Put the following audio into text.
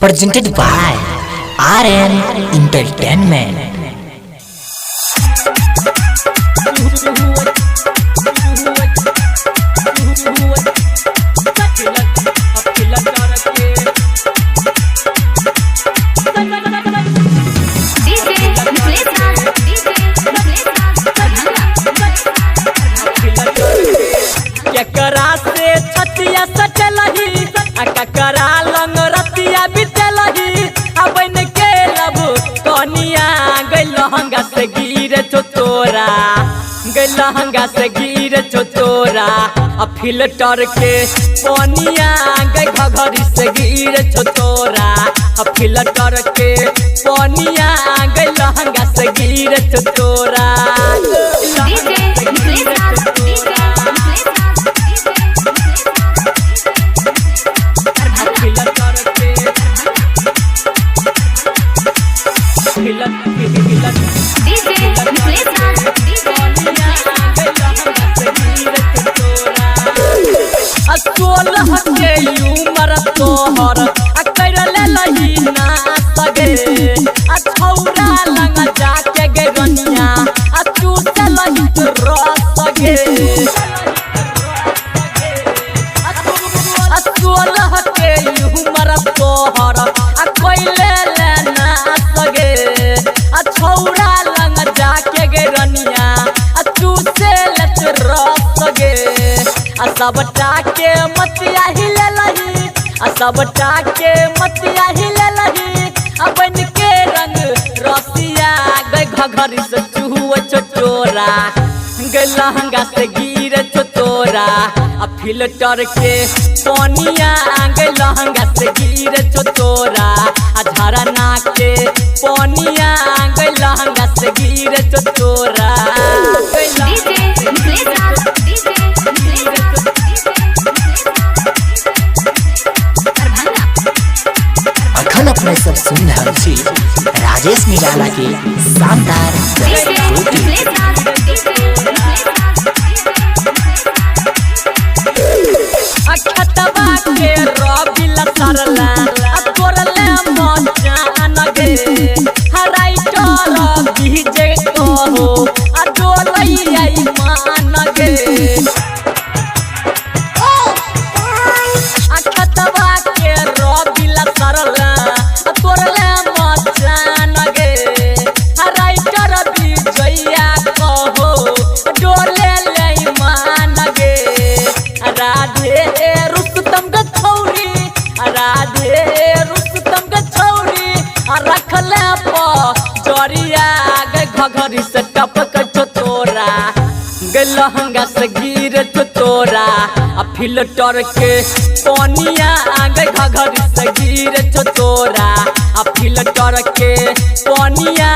presented by RN Entertainment. केकरा से छतिया सटलही आ ककरा लंग रतिया बितलही अबन के लब कनिया गलहंगा से गिर चोतोरा गलहंगा से गिर चोतोरा आ फिल्टर के पनिया घघरी से गिर चोतोरा आ फिल्टर के पनिया गलहंगा से गिर चोतोरा सोलह के उमर तोहर करले लही ना सगे छौरा लंग जाके गे गनिया तू से लही रस गे सोलह के उमर तोहर कोइले ले ना सगे छौरा लंग जाके गे गनिया तू से लत रस गे सबटा के मतिया हिले लही सबटा के मतिया हिले लही अबन के रंग रसिया घघरी से चूह चोरा गलहंगा से गिर चोतोरा आ फिल्टर के पनिया गलहंगा से गिर चोतोरा आ झरना के पनिया गलहंगा से गिर चोतोरा अखन अपने सब सुन रहे छी राजेश निराला के शानदार अखतबा के रबिल सरला तोरले मचान गे हराई टोर बीजे कहो डोलैया मान गे अखतबा के रबिल सरला तोरले मचान गे हराई टोर बीजैया कहो डोले ले मान गे राधे रुस्तम के छौरी राधे रुस्तम के छौरी रखले जरिया घघरी से टपक चोतोरा गलहंगा से गिर चोतोरा आ फिल्टर के पनिया घघरी से गिर चोतोरा आ फिल्टर के पनिया